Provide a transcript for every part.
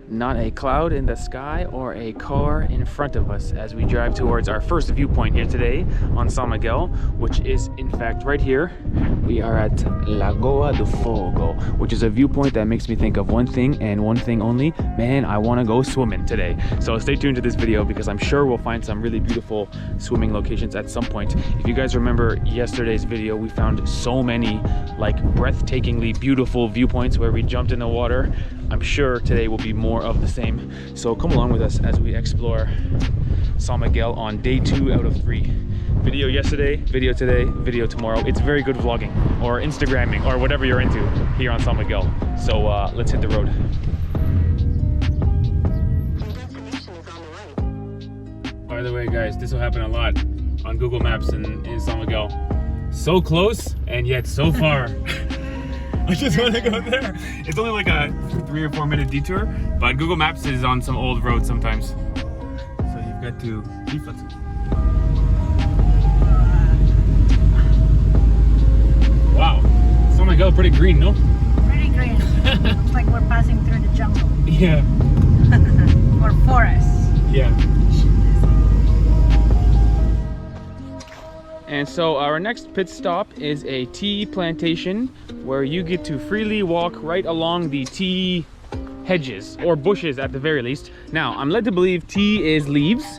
not a cloud in the sky or a car in front of us as we drive towards our first viewpoint here today on Sao Miguel, which is in fact right here. We are at Lagoa do Fogo, which is a viewpoint that makes me think of one thing and one thing only. Man, I want to go swimming today. So stay tuned to this video because I'm sure we'll find some really beautiful swimming locations at some point. If you guys remember yesterday's video, we found so many like breathtakingly beautiful viewpoints where we jumped in the water. I'm sure today will be more of the same. So come along with us as we explore Sao Miguel on day 2 out of 3. Video yesterday, video today, video tomorrow. It's very good vlogging or Instagramming or whatever you're into here on Sao Miguel. So let's hit the road. By the way, guys, this will happen a lot on Google Maps in Sao Miguel. So close and yet so far. I just want to go there. It's only like a 3 or 4 minute detour, but Google Maps is on some old roads sometimes. So you've got to be flexible. Wow, Sao Miguel pretty green, no? Pretty green. Looks like we're passing through the jungle. Yeah. Or forest. Yeah. And so our next pit stop is a tea plantation where you get to freely walk right along the tea hedges or bushes at the very least. Now, I'm led to believe tea is leaves.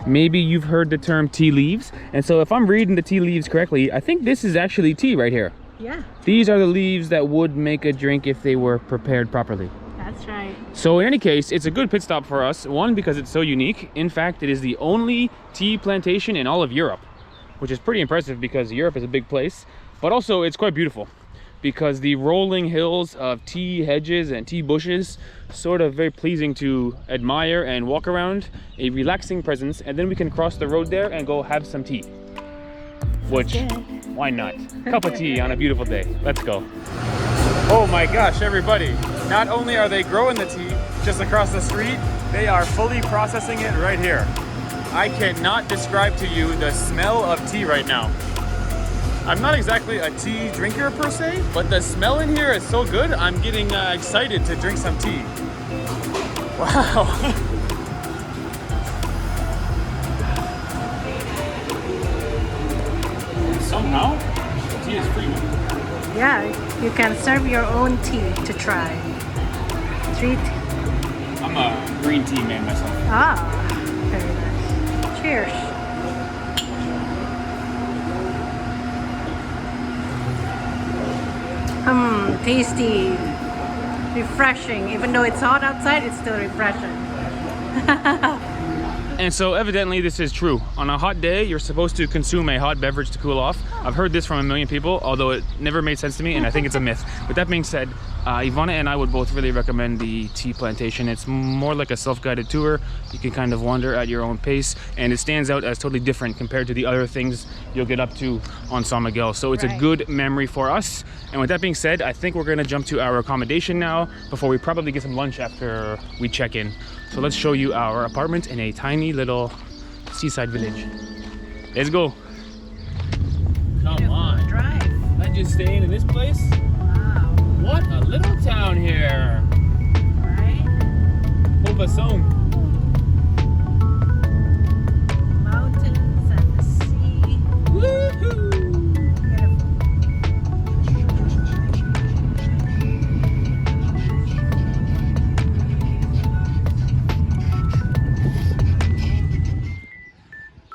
Maybe you've heard the term tea leaves. And so if I'm reading the tea leaves correctly, I think this is actually tea right here. Yeah. These are the leaves that would make a drink if they were prepared properly. That's right. So in any case, it's a good pit stop for us. One, because it's so unique. In fact, it is the only tea plantation in all of Europe, which is pretty impressive because Europe is a big place, but also it's quite beautiful because the rolling hills of tea hedges and tea bushes, sort of very pleasing to admire and walk around, a relaxing presence, and then we can cross the road there and go have some tea. Which, why not? Cup of tea on a beautiful day. Let's go. Oh my gosh, everybody. Not only are they growing the tea just across the street, they are fully processing it right here. I cannot describe to you the smell of tea right now. I'm not exactly a tea drinker per se, but the smell in here is so good, I'm getting excited to drink some tea. Wow. Somehow, tea is free. Yeah, you can serve your own tea to try. Treat. I'm a green tea man myself. Ah, very nice. Cheers. Tasty, refreshing. Even though it's hot outside, it's still refreshing. And so evidently this is true. On a hot day, you're supposed to consume a hot beverage to cool off. I've heard this from a million people, although it never made sense to me, and I think it's a myth. With that being said, Ivana and I would both really recommend the tea plantation. It's more like a self-guided tour. You can kind of wander at your own pace, and it stands out as totally different compared to the other things you'll get up to on Sao Miguel. So it's a good memory for us. And with that being said, I think we're gonna jump to our accommodation now before we probably get some lunch after we check in. So let's show you our apartment in a tiny little seaside village. Let's go. Come on. Drive. Not just staying in this place. Wow. What a little town here. Right? Povorcao. Mountains and the sea. Woohoo!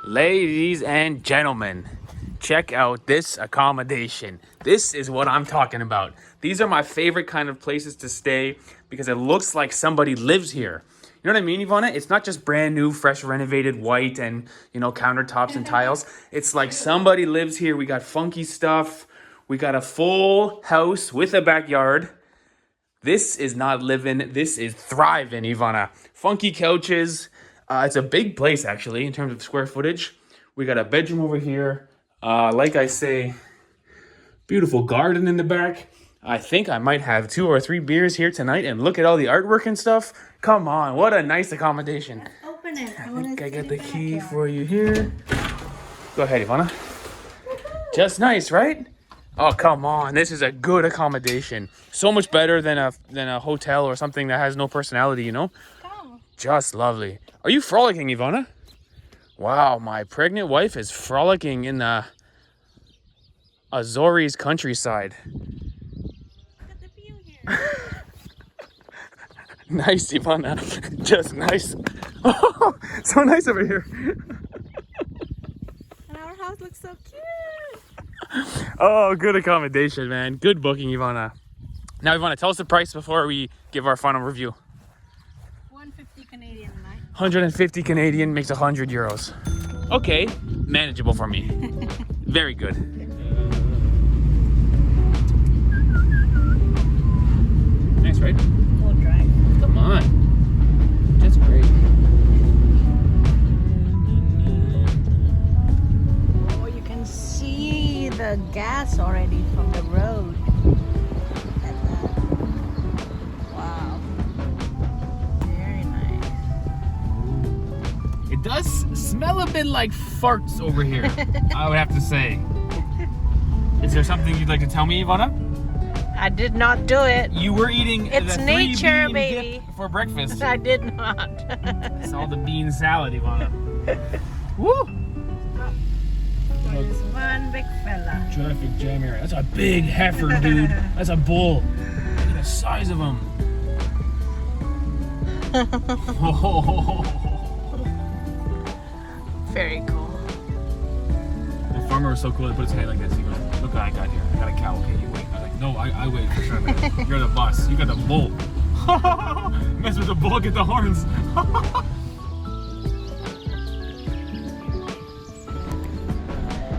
Ladies and gentlemen, check out this accommodation. This is what I'm talking about. These are my favorite kind of places to stay because it looks like somebody lives here. You know what I mean, Ivana? It's not just brand new, fresh, renovated white and, you know, countertops and tiles. It's like somebody lives here. We got funky stuff. We got a full house with a backyard. This is not living. This is thriving, Ivana. Funky couches. It's a big place, actually, in terms of square footage. We got a bedroom over here. Like I say, beautiful garden in the back. I think I might have 2 or 3 beers here tonight, and look at all the artwork and stuff. Come on, what a nice accommodation. Open it. I think I got the key for you here. Go ahead, Ivana. Just nice, right? Oh, come on. This is a good accommodation. So much better than a hotel or something that has no personality, you know? Come. Just lovely. Are you frolicking, Ivana? Wow, my pregnant wife is frolicking in the Azores countryside. Look at the view here. Nice, Ivana. Just nice. Oh, so nice over here. And our house looks so cute. Oh, good accommodation, man. Good booking, Ivana. Now, Ivana, tell us the price before we give our final review. 150 Canadian a night. 150 Canadian makes 100 euros. Okay, manageable for me. Very good. Nice, right? Full drive. Come on. That's great. Oh, you can see the gas already from the road. Look at that. Wow. Very nice. It does smell a bit like farts over here, I would have to say. Is there something you'd like to tell me, Ivana? I did not do it. You were eating It's the nature, 3-bean baby. dip for breakfast. I did not. It's all the bean salad, Ivana. Woo! There's one big fella. Traffic jam area. That's a big heifer, dude. That's a bull. Look at the size of him. Very cool. The farmer was so cool. He put his hand like this. He goes, "Look what I got here. I got a cow. Okay, you wait." I was like, "No, I wait for sure, man. You're the boss. You got the bull." Mess with the bull, get the horns.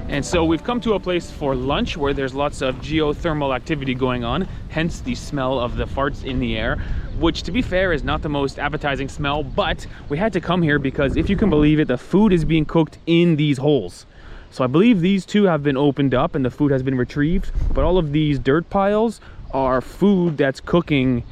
And so we've come to a place for lunch where there's lots of geothermal activity going on, hence the smell of the farts in the air, which, to be fair, is not the most appetizing smell, but we had to come here because, if you can believe it, the food is being cooked in these holes. So I believe these two have been opened up and the food has been retrieved, but all of these dirt piles are food that's cooking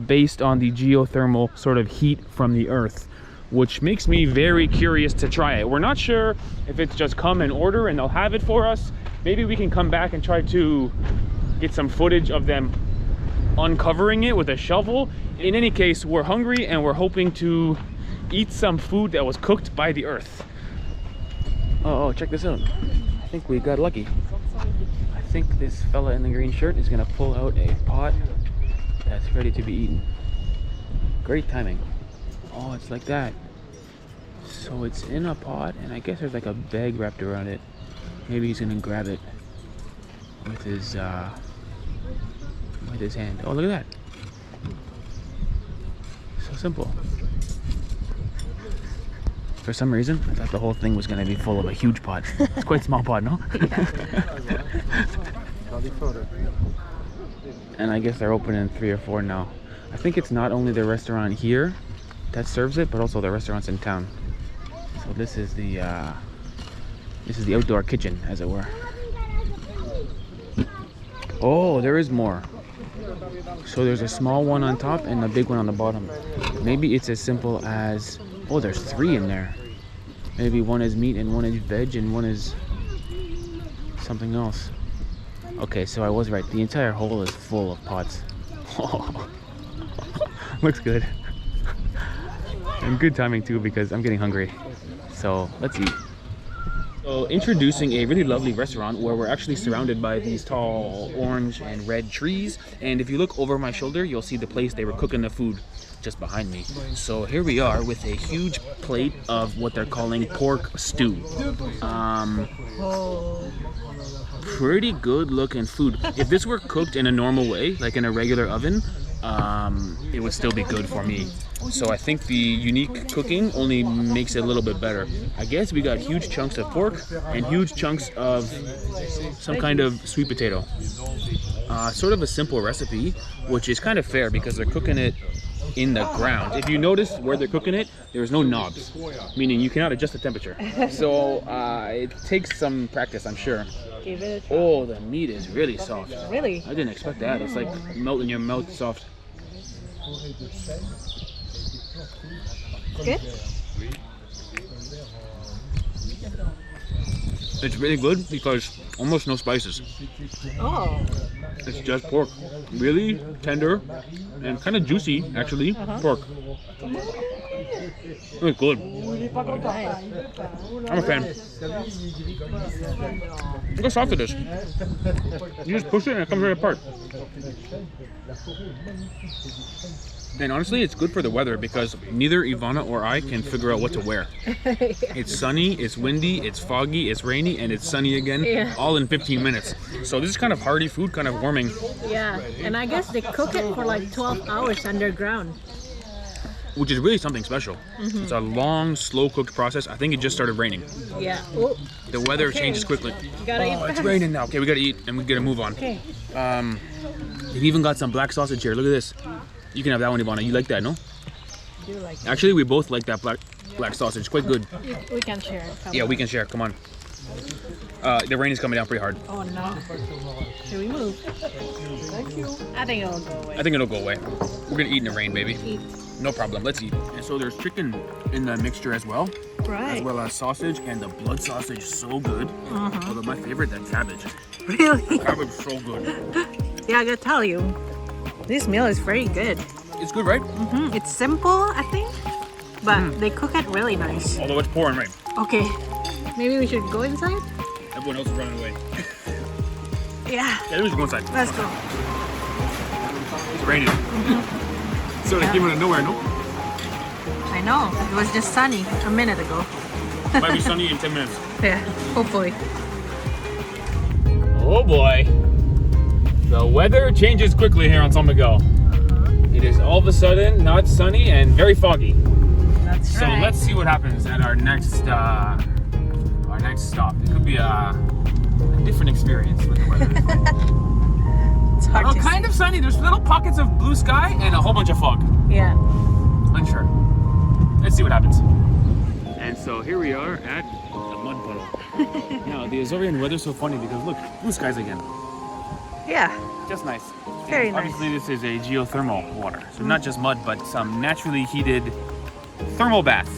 based on the geothermal sort of heat from the earth, which makes me very curious to try it. We're not sure if it's just come and order and they'll have it for us. Maybe we can come back and try to get some footage of them uncovering it with a shovel. In any case, we're hungry and we're hoping to eat some food that was cooked by the earth. Oh, check this out. I think we got lucky. I think this fella in the green shirt is gonna pull out a pot that's ready to be eaten. Great timing. Oh, it's like that. So it's in a pot, and I guess there's like a bag wrapped around it. Maybe he's gonna grab it with his hand. Oh, look at that. So simple. For some reason, I thought the whole thing was gonna be full of a huge pot. It's quite a small pot, no? And I guess they're open in 3 or 4 now. I think it's not only the restaurant here that serves it, but also the restaurants in town. So this is the outdoor kitchen, as it were. Oh, there is more. So there's a small one on top and a big one on the bottom. Maybe it's as simple as, oh, there's 3 in there. Maybe one is meat and one is veg and one is something else. Okay, so I was right. The entire hole is full of pots. Oh, looks good. And good timing too, because I'm getting hungry. So let's eat. So introducing a really lovely restaurant where we're actually surrounded by these tall orange and red trees. And if you look over my shoulder, you'll see the place they were cooking the food just behind me. So here we are with a huge plate of what they're calling pork stew. Pretty good looking food. If this were cooked in a normal way, like in a regular oven, it would still be good for me. So I think the unique cooking only makes it a little bit better. I guess we got huge chunks of pork and huge chunks of some kind of sweet potato. Sort of a simple recipe, which is kind of fair because they're cooking it in the ground. If you notice where they're cooking it, there's no knobs, meaning you cannot adjust the temperature. So it takes some practice, I'm sure. Give it a try. Oh, the meat is really soft. Really? I didn't expect that. It's like melt in your mouth soft. Good? It's really good because almost no spices. Oh. It's just pork. Really tender and kind of juicy, actually, pork. It's good. I'm a fan. Look how soft it is. You just push it and it comes right apart. And honestly, it's good for the weather because neither Ivana or I can figure out what to wear. It's sunny, it's windy, it's foggy, it's rainy, and it's sunny again, all in 15 minutes. So this is kind of hearty food, kind of warming. Yeah, and I guess they cook it for like 12 hours underground. Which is really something special. It's a long, slow-cooked process. I think it just started raining. Yeah. Oh. The weather changes quickly. You gotta eat It's raining now. Okay, we gotta eat and we gotta move on. Okay. They've even got some black sausage here. Look at this. You can have that one, Ivana. You like that, no? I do like it. Actually, we both like that black sausage. Quite good. We can share. Yeah, we can share. Come on. The rain is coming down pretty hard. Oh no. Should we move? Thank you. I think it'll go away. I think it'll go away. We're gonna eat in the rain, baby. Eat. No problem. Let's eat. And so there's chicken in the mixture as well. Right. As well as sausage, and the blood sausage is so good. Although my favorite, the cabbage. Really? Cabbage is so good. Yeah, I gotta tell you, this meal is very good. It's good, right? It's simple, I think, but they cook it really nice. Although it's pouring rain. Okay, maybe we should go inside? Everyone else is running away. Yeah. Yeah, we should go inside. Let's go. It's raining. So they came out of nowhere, no? I know, it was just sunny a minute ago. Might be sunny in 10 minutes. Yeah, hopefully. Oh boy. The weather changes quickly here on Sao Miguel. It is all of a sudden not sunny and very foggy. That's right. So let's see what happens at our next stop. It could be a different experience with the weather. It's hard to kind of sunny. There's little pockets of blue sky and a whole bunch of fog. Yeah. Unsure. Let's see what happens. And so here we are at the mud puddle. Now the Azorean weather's so funny because look, blue skies again. Yeah. Just nice. Very and nice. obviously this is a geothermal water. So not just mud, but some naturally heated thermal bath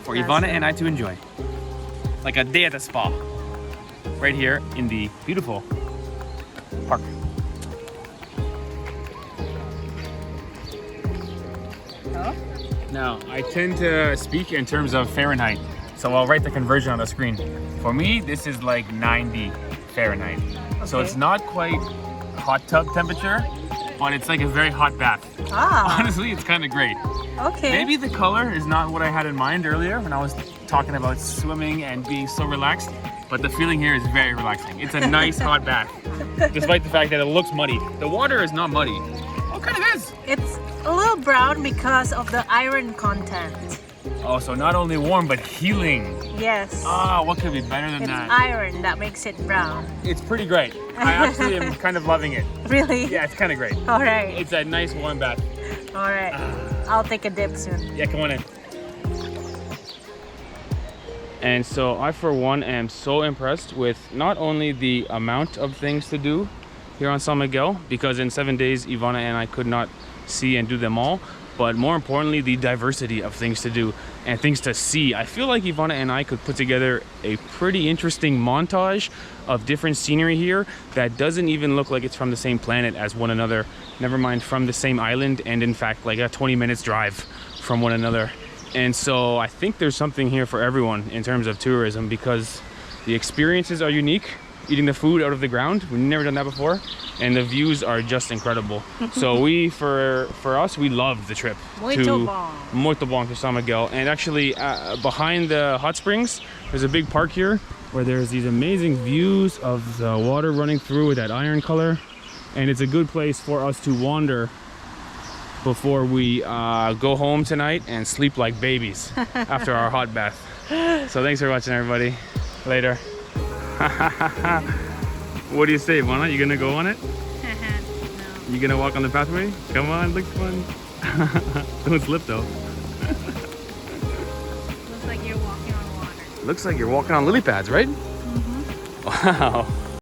for That's Ivana right. and I to enjoy. Like a day at the spa. Right here in the beautiful park. Oh? Now, I tend to speak in terms of Fahrenheit, so I'll write the conversion on the screen. For me, this is like 90 Fahrenheit. So Okay. it's not quite hot tub temperature, but it's like a very hot bath. Ah. Honestly, it's kind of great. Okay. Maybe the color is not what I had in mind earlier when I was talking about swimming and being so relaxed, but the feeling here is very relaxing. It's a nice hot bath, despite the fact that it looks muddy. The water is not muddy. Oh, kind of is. It's a little brown because of the iron content. Oh, so not only warm, but healing. Yes. Ah, what could be better than It's that? iron that makes it brown. It's pretty great. I actually am kind of loving it. Really? Yeah, it's kind of great. All right. It's a nice warm bath. All right. I'll take a dip soon. Yeah, come on in. And so I, for one, am so impressed with not only the amount of things to do here on Sao Miguel, because in 7 days, Ivana and I could not see and do them all, but more importantly, the diversity of things to do and things to see. I feel like Ivana and I could put together a pretty interesting montage of different scenery here that doesn't even look like it's from the same planet as one another, never mind from the same island, and in fact like a 20 minutes drive from one another. And so I think there's something here for everyone in terms of tourism, because the experiences are unique. Eating the food out of the ground, we've never done that before, and the views are just incredible. So for us, we loved the trip Muito bom to Sao Miguel. And actually behind the hot springs, there's a big park here where there's these amazing views of the water running through with that iron color, and it's a good place for us to wander before we go home tonight and sleep like babies after our hot bath. So thanks for watching, everybody. Later. What do you say, Ivana? You gonna go on it? No. You gonna walk on the pathway? Come on, looks fun. Don't slip though. Looks like you're walking on water. Looks like you're walking on lily pads, right? Wow.